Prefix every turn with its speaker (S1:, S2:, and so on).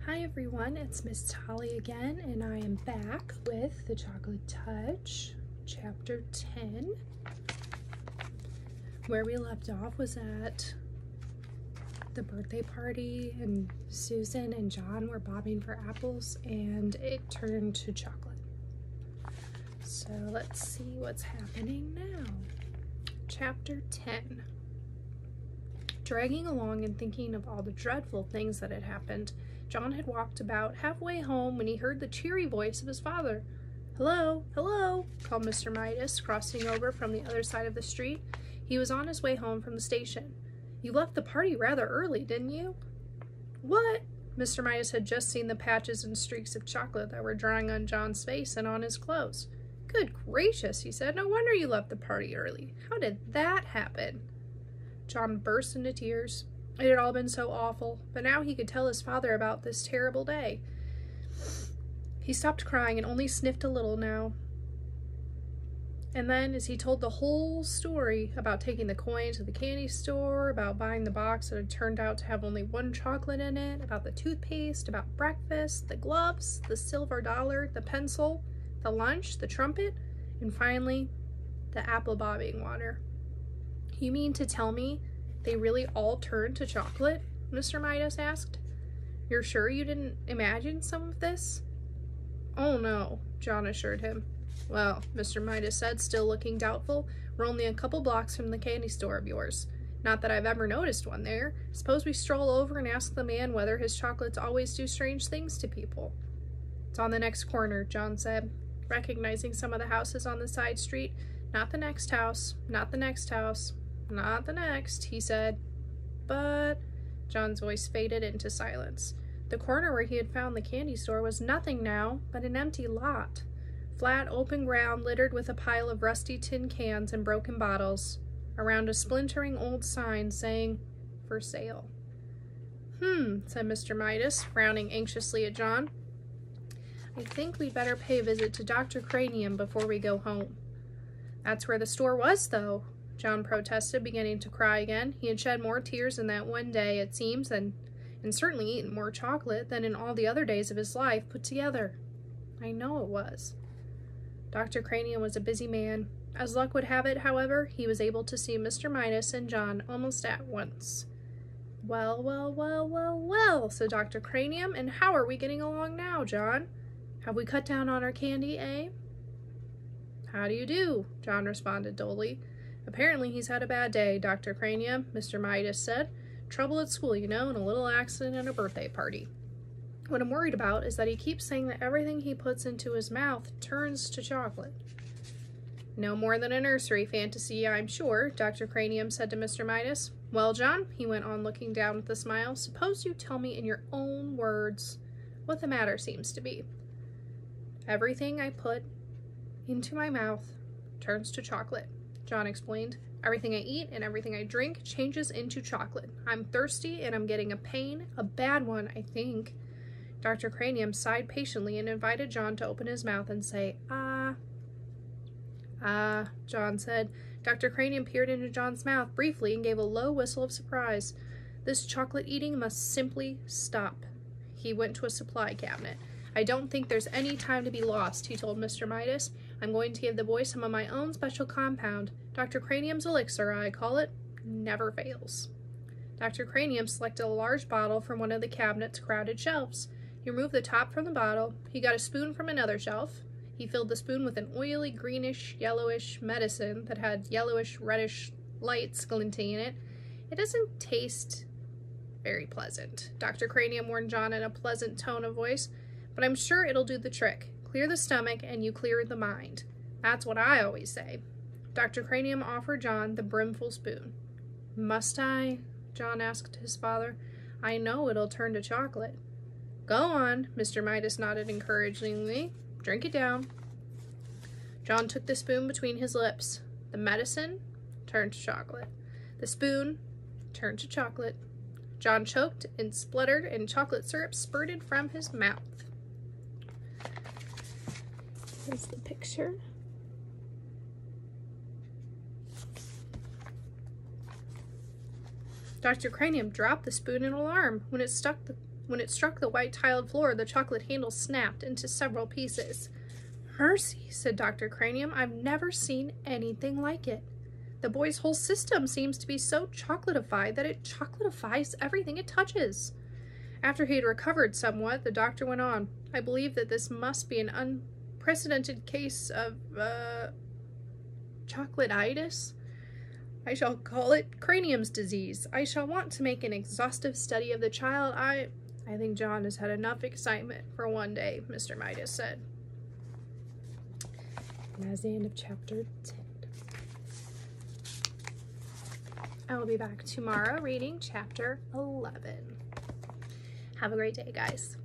S1: Hi everyone, it's Miss Tolly again, and I am back with The Chocolate Touch, Chapter 10. Where we left off was at the birthday party, and Susan and John were bobbing for apples, and it turned to chocolate. So let's see what's happening now. Chapter 10. Dragging along and thinking of all the dreadful things that had happened, John had walked about halfway home when he heard the cheery voice of his father. "Hello, hello," called Mr. Midas, crossing over from the other side of the street. He was on his way home from the station. "You left the party rather early, didn't you?" "What?" Mr. Midas had just seen the patches and streaks of chocolate that were drying on John's face and on his clothes. "Good gracious," he said. "No wonder you left the party early. How did that happen?" John burst into tears. It had all been so awful, but now he could tell his father about this terrible day. He stopped crying and only sniffed a little now. And then, as he told the whole story about taking the coin to the candy store, about buying the box that had turned out to have only one chocolate in it, about the toothpaste, about breakfast, the gloves, the silver dollar, the pencil, the lunch, the trumpet, and finally, the apple bobbing water. "You mean to tell me they really all turned to chocolate?" Mr. Midas asked. "You're sure you didn't imagine some of this?" "Oh no," John assured him. "Well," Mr. Midas said, still looking doubtful, "we're only a couple blocks from the candy store of yours. Not that I've ever noticed one there. Suppose we stroll over and ask the man whether his chocolates always do strange things to people." "It's on the next corner," John said, recognizing some of the houses on the side street. "Not the next house, not the next house. Not the next," he said. "But—" John's voice faded into silence. The corner where he had found the candy store was nothing now but an empty lot. Flat, open ground littered with a pile of rusty tin cans and broken bottles, around a splintering old sign saying, "For sale." Said Mr. Midas, frowning anxiously at John. "I think we'd better pay a visit to Dr. Cranium before we go home." "That's where the store was, though," John protested, beginning to cry again. He had shed more tears in that one day, it seems, and certainly eaten more chocolate than in all the other days of his life put together. "I know it was." Dr. Cranium was a busy man. As luck would have it, however, he was able to see Mr. Midas and John almost at once. "Well, well, well, well, well," said Dr. Cranium, "and how are we getting along now, John? Have we cut down on our candy, eh?" "How do you do?" John responded dully. "Apparently he's had a bad day, Dr. Cranium," Mr. Midas said. "Trouble at school, you know, and a little accident at a birthday party. What I'm worried about is that he keeps saying that everything he puts into his mouth turns to chocolate." "No more than a nursery fantasy, I'm sure," Dr. Cranium said to Mr. Midas. "Well, John," he went on, looking down with a smile, "suppose you tell me in your own words what the matter seems to be." "Everything I put into my mouth turns to chocolate," John explained. "Everything I eat and everything I drink changes into chocolate. I'm thirsty and I'm getting a pain, a bad one, I think." Dr. Cranium sighed patiently and invited John to open his mouth and say, "Ah." "Ah," John said. Dr. Cranium peered into John's mouth briefly and gave a low whistle of surprise. "This chocolate eating must simply stop." He went to a supply cabinet. "I don't think there's any time to be lost," he told Mr. Midas. "I'm going to give the boy some of my own special compound. Dr. Cranium's elixir, I call it. Never fails." Dr. Cranium selected a large bottle from one of the cabinet's crowded shelves. He removed the top from the bottle. He got a spoon from another shelf. He filled the spoon with an oily, greenish, yellowish medicine that had yellowish, reddish lights glinting in it. "It doesn't taste very pleasant," Dr. Cranium warned John in a pleasant tone of voice, "but I'm sure it'll do the trick. Clear the stomach and you clear the mind. That's what I always say." Dr. Cranium offered John the brimful spoon. "Must I?" John asked his father. "I know it'll turn to chocolate." "Go on," Mr. Midas nodded encouragingly. "Drink it down." John took the spoon between his lips. The medicine turned to chocolate. The spoon turned to chocolate. John choked and spluttered, and chocolate syrup spurted from his mouth. Here's the picture. Dr. Cranium dropped the spoon in alarm when it struck the When it struck the white tiled floor, the chocolate handle snapped into several pieces. Mercy, said Dr. Cranium, I've never seen anything like it. The boy's whole system seems to be so chocolatified that it chocolatifies everything it touches. After he had recovered somewhat, the doctor went on. I believe that this must be an unprecedented case of, chocolatitis. I shall call it Cranium's disease. I shall want to make an exhaustive study of the child. I think John has had enough excitement for one day, Mr. Midas said. And that's the end of chapter 10. I will be back tomorrow reading chapter 11. Have a great day, guys.